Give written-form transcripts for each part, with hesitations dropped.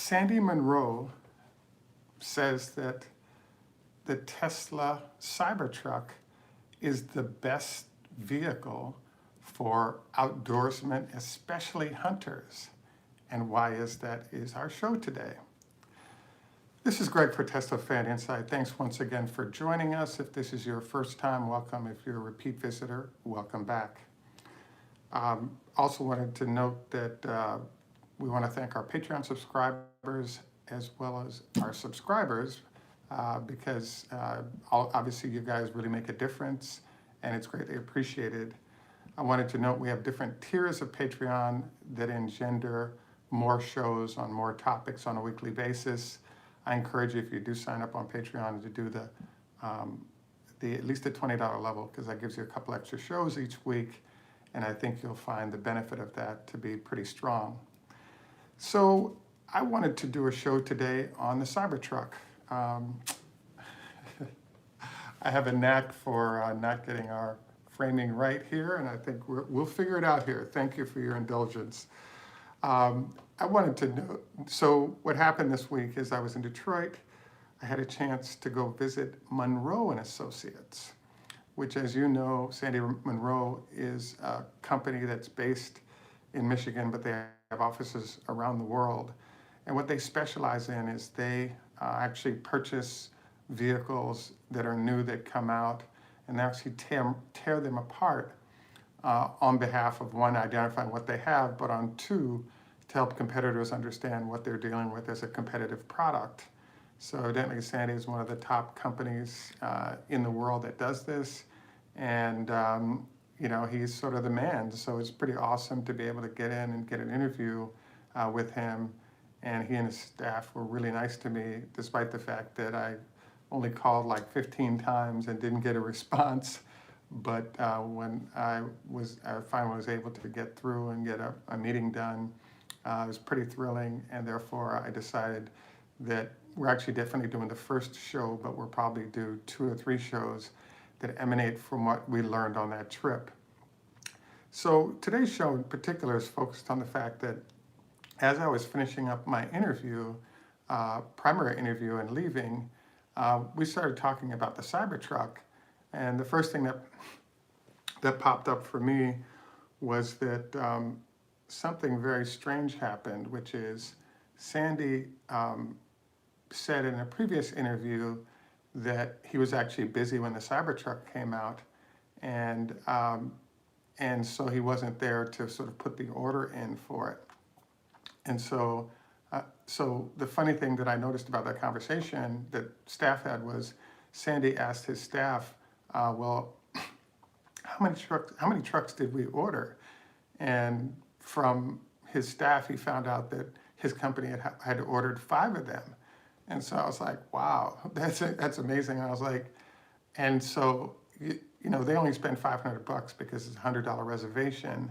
Sandy Munro says that the Tesla Cybertruck is the best vehicle for outdoorsmen, especially hunters. And why is our show today. This is Greg for Teslafaninsight. Thanks once again for joining us. If this is your first time, welcome. If you're a repeat visitor, welcome back. Also wanted to note that we want to thank our Patreon subscribers as well as our subscribers because obviously you guys really make a difference and it's greatly appreciated. I wanted to note we have different tiers of Patreon that engender more shows on more topics on a weekly basis. I encourage you, if you do sign up on Patreon, to do the at least the $20 level, because that gives you a couple extra shows each week, and I think you'll find the benefit of that to be pretty strong. So I wanted to do a show today on the Cybertruck. I have a knack for not getting our framing right here, and I think we'll figure it out here. Thank you for your indulgence. I wanted to know, so what happened this week is I was in Detroit. I had a chance to go visit Munro and Associates, which, as you know, Sandy Munro is a company that's based in Michigan, but they have offices around the world. And what they specialize in is they actually purchase vehicles that are new that come out, and they actually tear them apart on behalf of, one, identifying what they have, but on two, to help competitors understand what they're dealing with as a competitive product. So evidently Sandy is one of the top companies in the world that does this, and you know, he's sort of the man. So it's pretty awesome to be able to get in and get an interview with him, and he and his staff were really nice to me, despite the fact that I only called like 15 times and didn't get a response. But when I finally was able to get through and get a meeting done, it was pretty thrilling, and therefore I decided that we're actually definitely doing the first show, but we'll probably do 2 or 3 shows that emanate from what we learned on that trip. So today's show in particular is focused on the fact that as I was finishing up my interview, primary interview, and leaving, we started talking about the Cybertruck, and the first thing that popped up for me was that something very strange happened, which is Sandy said in a previous interview that he was actually busy when the Cybertruck came out, and so he wasn't there to sort of put the order in for it. And so the funny thing that I noticed about that conversation that staff had was Sandy asked his staff, well, how many trucks did we order? And from his staff, he found out that his company had ordered 5 of them. And so I was like, wow, that's amazing. And I was like, and so, you know, they only spend $500 because it's a $100 reservation.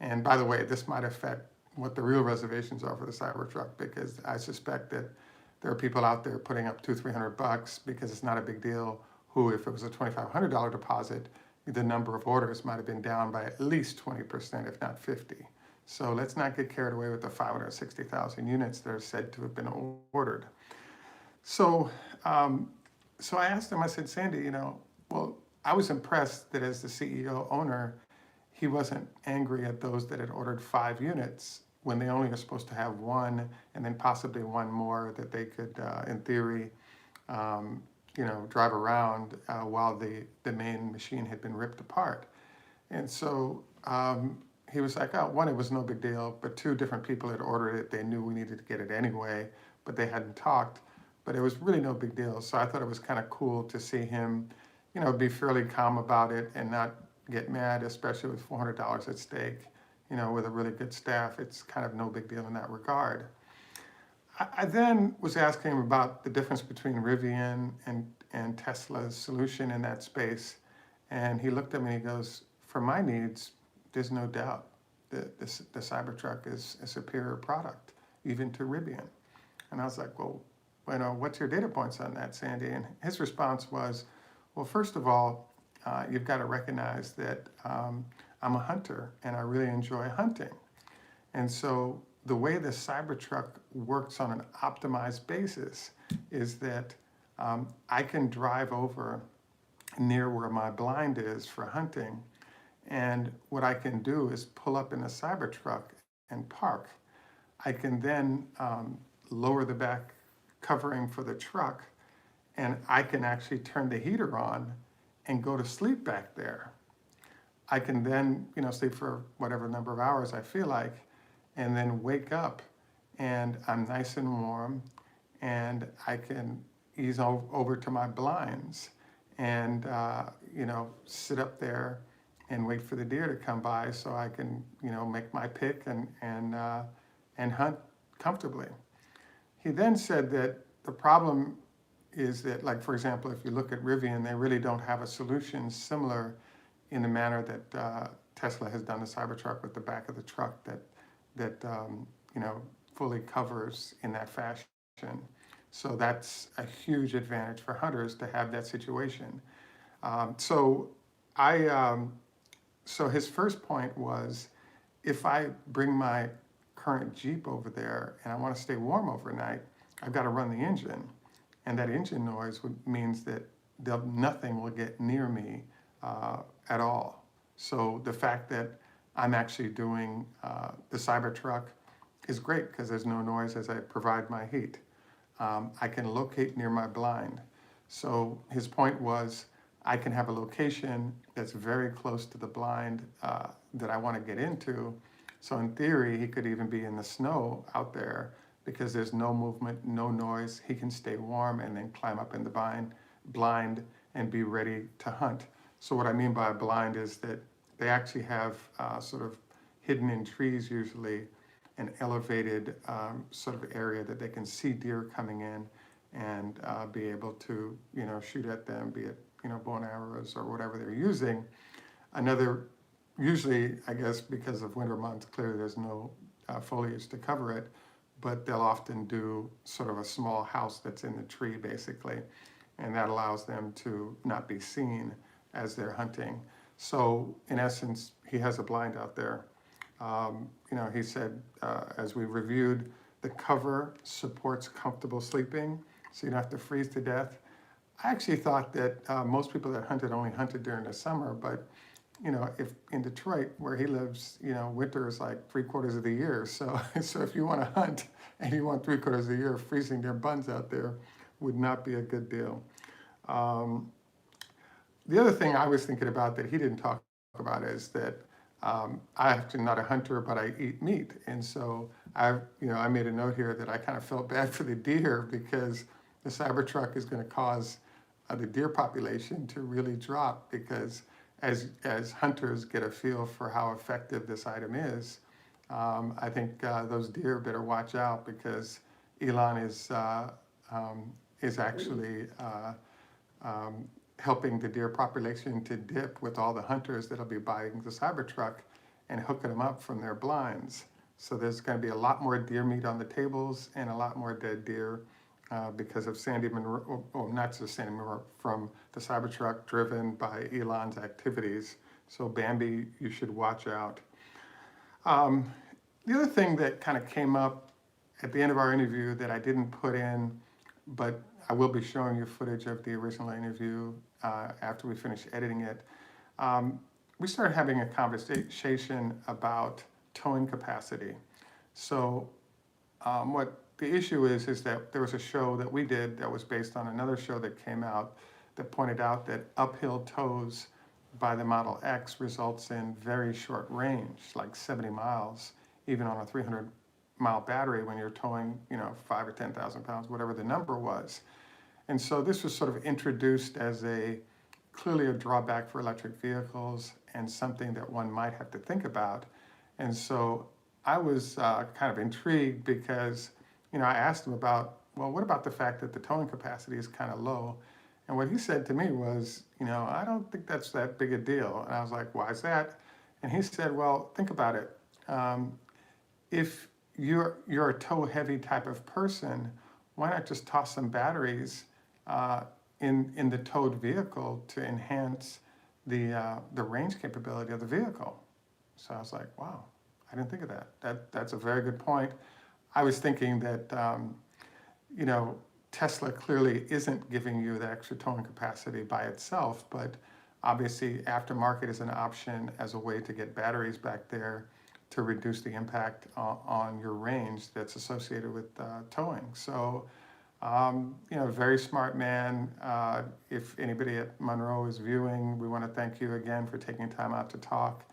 And by the way, this might affect what the real reservations are for the Cybertruck, because I suspect that there are people out there putting up $200-300 because it's not a big deal, who, if it was a $2,500 deposit, the number of orders might have been down by at least 20%, if not 50%. So let's not get carried away with the 560,000 units that are said to have been ordered. So, so I asked him, I said, Sandy, you know, well, I was impressed that as the CEO owner, he wasn't angry at those that had ordered 5 units when they only are supposed to have 1 and then possibly 1 more that they could, in theory, you know, drive around while the main machine had been ripped apart. And so he was like, oh, 1, it was no big deal, but 2, different people had ordered it. They knew we needed to get it anyway, but they hadn't talked. But it was really no big deal. So I thought it was kind of cool to see him, you know, be fairly calm about it and not get mad, especially with $400 at stake. You know, with a really good staff, it's kind of no big deal in that regard. I then was asking him about the difference between Rivian and Tesla's solution in that space. And he looked at me and he goes, for my needs, there's no doubt that the Cybertruck is a superior product, even to Rivian. And I was like, well, you know, what's your data points on that, Sandy? And his response was, well, first of all, you've got to recognize that I'm a hunter and I really enjoy hunting. And so the way the Cybertruck works on an optimized basis is that I can drive over near where my blind is for hunting, and what I can do is pull up in the Cybertruck and park. I can then lower the back covering for the truck, and I can actually turn the heater on and go to sleep back there. I can then, sleep for whatever number of hours I feel like, and then wake up, and I'm nice and warm, and I can ease over to my blinds, and sit up there and wait for the deer to come by so I can, make my pick and hunt comfortably. He then said that the problem is that, like, for example, if you look at Rivian, they really don't have a solution similar in the manner that Tesla has done the Cybertruck with the back of the truck that fully covers in that fashion. So that's a huge advantage for hunters to have that situation. So his first point was, if I bring my current Jeep over there and I want to stay warm overnight, I've got to run the engine. And that engine noise means that nothing will get near me at all. So the fact that I'm actually doing the Cybertruck is great because there's no noise as I provide my heat. I can locate near my blind. So his point was, I can have a location that's very close to the blind that I want to get into. So in theory, he could even be in the snow out there because there's no movement, no noise. He can stay warm and then climb up in the blind and be ready to hunt. So what I mean by a blind is that they actually have sort of hidden in trees usually an elevated sort of area that they can see deer coming in and be able to shoot at them, be it bow and arrows or whatever they're using. Usually, I guess because of winter months, clearly there's no foliage to cover it, but they'll often do sort of a small house that's in the tree basically, and that allows them to not be seen as they're hunting. So in essence, he has a blind out there. He said, as we reviewed, the cover supports comfortable sleeping, so you don't have to freeze to death. I actually thought that most people that hunted only hunted during the summer, but if in Detroit where he lives, winter is like 3/4 of the year. So if you want to hunt and you want 3/4 of the year, freezing their buns out there would not be a good deal. The other thing I was thinking about that he didn't talk about is that I'm actually not a hunter, but I eat meat. And so I made a note here that I kind of felt bad for the deer because the Cybertruck is going to cause the deer population to really drop, because as hunters get a feel for how effective this item is, I think those deer better watch out, because Elon is actually helping the deer population to dip with all the hunters that'll be buying the Cybertruck and hooking them up from their blinds. So there's going to be a lot more deer meat on the tables and a lot more dead deer because of Sandy Munro, not just Sandy Munro, from the Cybertruck driven by Elon's activities. So Bambi, you should watch out. The other thing that kind of came up at the end of our interview that I didn't put in, but I will be showing you footage of the original interview after we finish editing it. We started having a conversation about towing capacity. So what the issue is that there was a show that we did that was based on another show that came out that pointed out that uphill tows by the Model X results in very short range, like 70 miles, even on a 300-mile battery when you're towing, 5 or 10,000 pounds, whatever the number was. And so this was sort of introduced as clearly a drawback for electric vehicles and something that one might have to think about. And so I was kind of intrigued because, I asked him about, well, what about the fact that the towing capacity is kind of low? And what he said to me was, I don't think that's that big a deal. And I was like, why is that? And he said, well, think about it. If you're a tow-heavy type of person, why not just toss some batteries in the towed vehicle to enhance the range capability of the vehicle? So I was like, wow, I didn't think of that. That's a very good point. I was thinking that, you know, Tesla clearly isn't giving you the extra towing capacity by itself, but obviously aftermarket is an option as a way to get batteries back there to reduce the impact on your range that's associated with towing. So, you know, very smart man. If anybody at Munro is viewing, we want to thank you again for taking time out to talk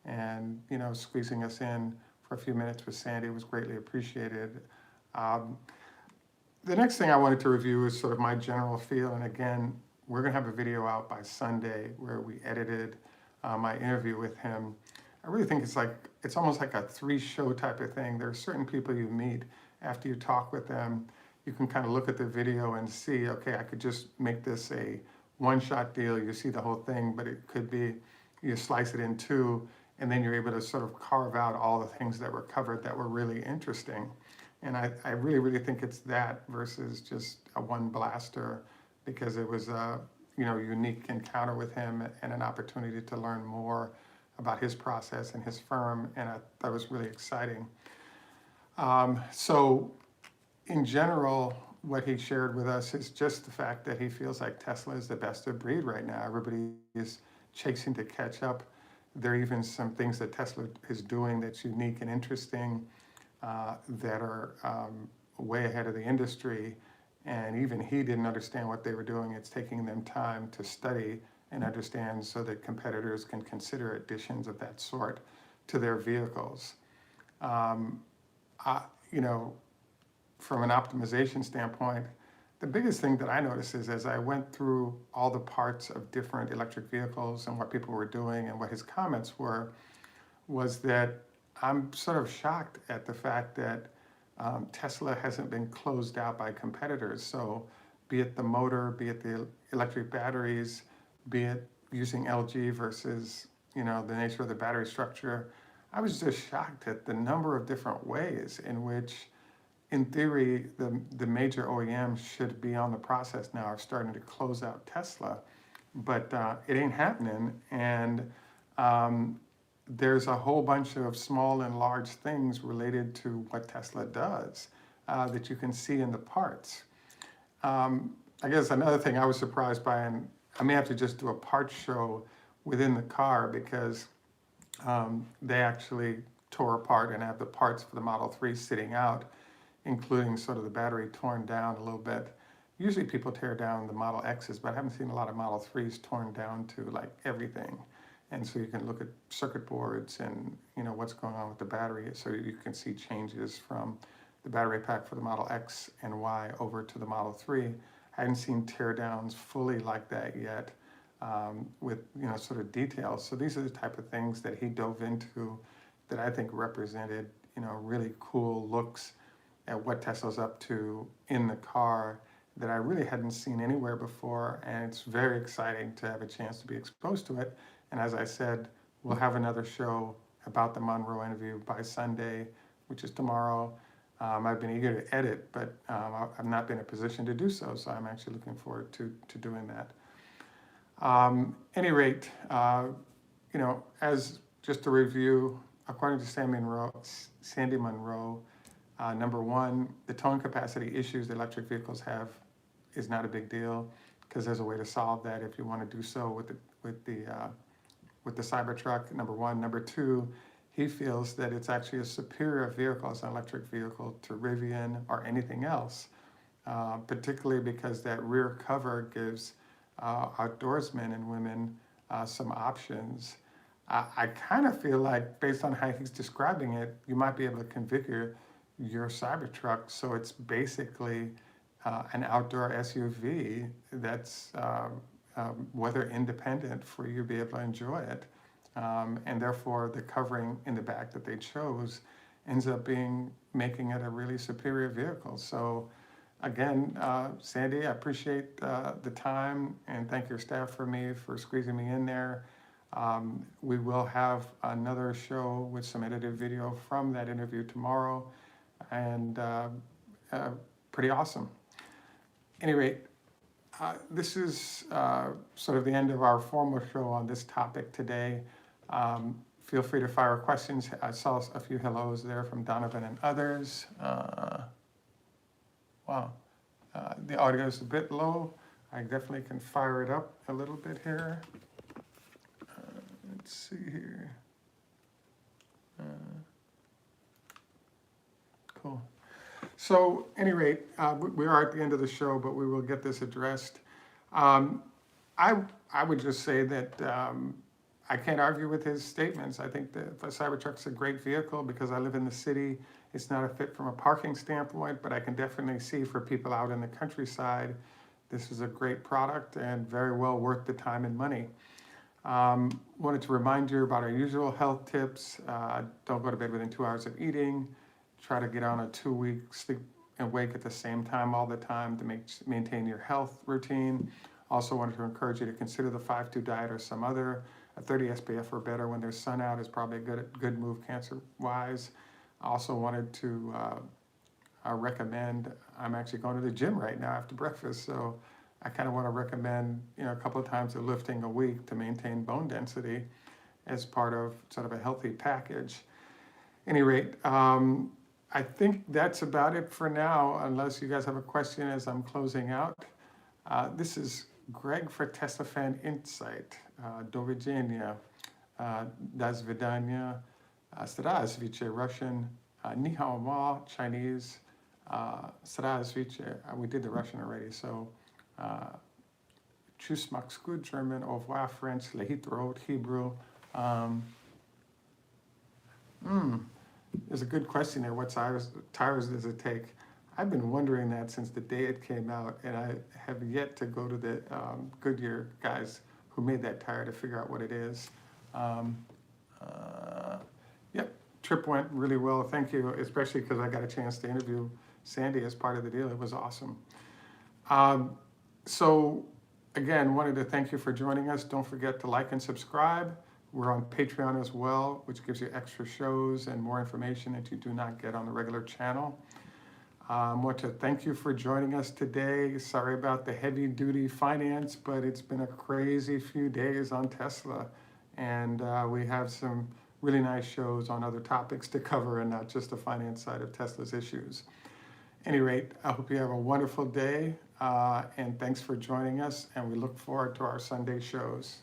and, you know, squeezing us in for a few minutes with Sandy. It was greatly appreciated. The next thing I wanted to review is sort of my general feel. And again, we're going to have a video out by Sunday where we edited my interview with him. I really think it's almost like a 3-show type of thing. There are certain people you meet after you talk with them. You can kind of look at the video and see, okay, I could just make this a one-shot deal. You see the whole thing, but it could be you slice it in 2, and then you're able to sort of carve out all the things that were covered that were really interesting. And I really, really think it's that versus just a one blaster, because it was a, you know, unique encounter with him and an opportunity to learn more about his process and his firm, and that was really exciting. So in general, what he shared with us is just the fact that he feels like Tesla is the best of breed right now. Everybody is chasing to catch up. There are even some things that Tesla is doing that's unique and interesting that are way ahead of the industry. And even he didn't understand what they were doing. It's taking them time to study and understand so that competitors can consider additions of that sort to their vehicles. You know, from an optimization standpoint, the biggest thing that I noticed is as I went through all the parts of different electric vehicles and what people were doing and what his comments were, was that I'm sort of shocked at the fact that Tesla hasn't been closed out by competitors. So be it the motor, be it the electric batteries, be it using LG versus, you know, the nature of the battery structure, I was just shocked at the number of different ways in which, in theory, the major OEMs should be on the process now of starting to close out Tesla, but it ain't happening. And there's a whole bunch of small and large things related to what Tesla does that you can see in the parts. I guess another thing I was surprised by, and I may have to just do a parts show within the car because they actually tore apart and have the parts for the Model 3 sitting out, including sort of the battery torn down a little bit. Usually people tear down the Model X's, but I haven't seen a lot of Model 3s torn down to like everything. And so you can look at circuit boards and, you know, what's going on with the battery, so you can see changes from the battery pack for the Model X and Y over to the Model 3. I hadn't seen teardowns fully like that yet, with, you know, sort of details. So these are the type of things that he dove into that I think represented, you know, really cool looks at what Tesla's up to in the car that I really hadn't seen anywhere before. And it's very exciting to have a chance to be exposed to it. And as I said, we'll have another show about the Munro interview by Sunday, which is tomorrow. I've been eager to edit, but I've not been in a position to do so. So I'm actually looking forward to doing that. Any rate, you know, as just a review, according to Sandy Munro, number one, the towing capacity issues that electric vehicles have is not a big deal because there's a way to solve that if you want to do so with the Cybertruck, number one. Number two, he feels that it's actually a superior vehicle as an electric vehicle to Rivian or anything else, particularly because that rear cover gives outdoorsmen and women some options. I kind of feel like, based on how he's describing it, you might be able to configure your Cybertruck so it's basically an outdoor SUV that's weather independent for you to be able to enjoy it. And therefore the covering in the back that they chose ends up making it a really superior vehicle. So again, Sandy, I appreciate the time, and thank your staff for squeezing me in there. We will have another show with some edited video from that interview tomorrow, and pretty awesome. Any rate, this is sort of the end of our formal show on this topic today. Feel free to fire questions. I saw a few hellos there from Donovan and others. Wow, the audio is a bit low. I definitely can fire it up a little bit here. Let's see here. Cool. So, any rate, we are at the end of the show, but we will get this addressed. I would just say that I can't argue with his statements. I think the Cybertruck's a great vehicle because I live in the city. It's not a fit from a parking standpoint, but I can definitely see for people out in the countryside, this is a great product and very well worth the time and money. Wanted to remind you about our usual health tips. Don't go to bed within 2 hours of eating. Try to get on a 2-week sleep and wake at the same time all the time to maintain your health routine. Also wanted to encourage you to consider the 5-2 diet or some other. A 30 SPF or better when there's sun out is probably a good move cancer-wise. I also wanted to recommend, I'm actually going to the gym right now after breakfast, so I kind of want to recommend, a couple of times of lifting a week to maintain bone density as part of sort of a healthy package. Any rate, I think that's about it for now, unless you guys have a question as I'm closing out. This is Greg for Teslafaninsight. Do widzenia. Do svidania. Zdravstvuyte, Russian. Ni hao ma, Chinese. Zdravstvuyte. We did the Russian already, so Tschüss macht's gut, German. Au revoir, French. Lehit rot, Hebrew. There's a good question there. What tires does it take? I've been wondering that since the day it came out, and I have yet to go to the Goodyear guys who made that tire to figure out what it is. Yep, trip went really well. Thank you, especially because I got a chance to interview Sandy as part of the deal. It was awesome. So again, wanted to thank you for joining us. Don't forget to like and subscribe. We're on Patreon as well, which gives you extra shows and more information that you do not get on the regular channel. I want to thank you for joining us today. Sorry about the heavy duty finance, but it's been a crazy few days on Tesla. And we have some really nice shows on other topics to cover and not just the finance side of Tesla's issues. At any rate, I hope you have a wonderful day and thanks for joining us. And we look forward to our Sunday shows.